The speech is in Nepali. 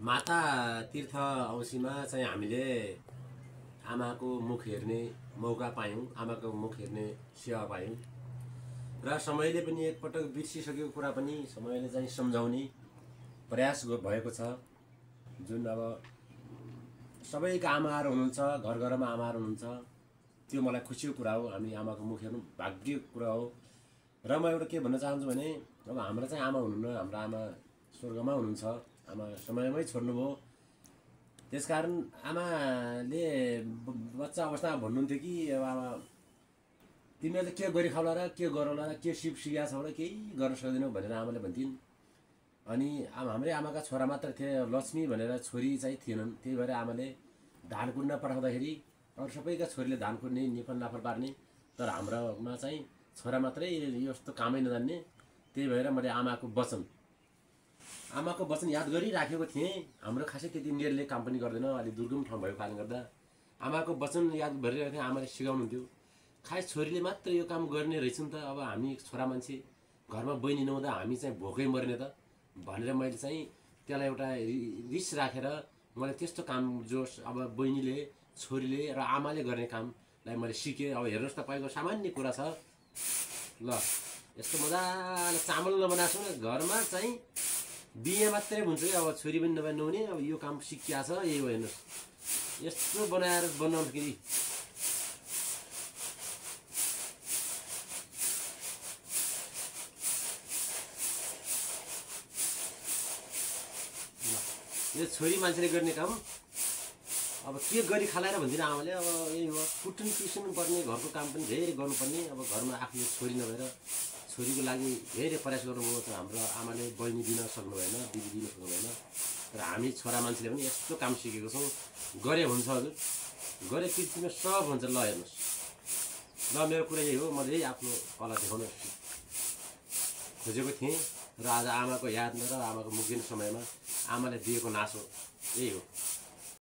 माता तीर्थ औँसीमा चाहिँ हामीले आमाको मुख हेर्ने मौका पायौँ, आमाको मुख हेर्ने सेवा पायौँ र समयले पनि एकपटक बिर्सिसकेको कुरा पनि समयले चाहिँ सम्झाउने प्रयास भएको छ। जुन अब सबैका आमाहरू हुनुहुन्छ, घर घरमा आमाहरू हुनुहुन्छ, त्यो मलाई खुसीको कुरा हो। हामी आमाको मुख हेर्नु भाग्यको कुरा हो। र म एउटा के भन्न चाहन्छु भने अब हाम्रो चाहिँ आमा हुनुहुन्न, हाम्रो आमा स्वर्गमा हुनुहुन्छ, आमा समयमै छोड्नुभयो। त्यसकारण आमाले बच्चा अवस्थामा भन्नुहुन्थ्यो कि अब आमा तिमीले के गरी खाउला र के गरौला र के सिप सिकेको छौ र केही गर्न सक्दैनौ भनेर आमाले भन्थिन्। अनि हाम्रै आमाका छोरा मात्र थिए, लक्ष्मी भनेर छोरी चाहिँ थिएनन्। त्यही भएर आमाले धान कुट्न पठाउँदाखेरि अरू सबैका छोरीले धान कुट्ने, निफल नाफल पार्ने, तर हाम्रोमा चाहिँ छोरा मात्रै यस्तो कामै नजान्ने। त्यही भएर मैले आमाको वचन याद गरिराखेको थिएँ। हाम्रो खासै त्यति निर्णय काम पनि गर्दैन, अलिक दुर्गम ठाउँ भएको कारणले गर्दा आमाको वचन याद गरिरहेको थिएँ। आमाले सिकाउनुहुन्थ्यो, खास छोरीले मात्र यो काम गर्ने रहेछन् त, अब हामी छोरा मान्छे घरमा बहिनी नहुँदा हामी चाहिँ भोकै मर्ने त भनेर मैले चाहिँ त्यसलाई एउटा रिस राखेर मैले त्यस्तो काम जो अब बहिनीले, छोरीले र आमाले गर्ने कामलाई मैले सिकेँ। अब हेर्नुहोस् त, तपाईँको सामान्य कुरा छ। ल यस्तो मजाले चामल नबनाएको छु घरमा चाहिँ बिहे मात्रै हुन्छ कि अब छोरी पनि नहुने, अब यो काम सिकिया छ, यही हो। हेर्नुहोस् यस्तो बनाएर बनाउँदाखेरि यो छोरी मान्छेले गर्ने काम अब के गरी खालाएर भन्दिनँ आमाले। अब यही हो, कुटुन पिस्नु पर्ने, घरको काम पनि धेरै गर्नुपर्ने। अब घरमा आफूले छोरी नभएर छोरीको लागि धेरै प्रयास गर्नुभयो त हाम्रो आमाले। बहिनी दिन सक्नु भएन, दिदी दिन सक्नु भएन, तर हामी छोरा मान्छेले पनि यस्तो काम सिकेको छौँ। गरे हुन्छ हजुर, गरे पृथ्वीमा सब हुन्छ। ल हेर्नुहोस्, ल मेरो कुरा यही हो। मैले यही आफ्नो कला देखाउन खोजेको थिएँ र आज आमाको याद र आमाको मुख दिने समयमा आमाले दिएको नासो यही हो।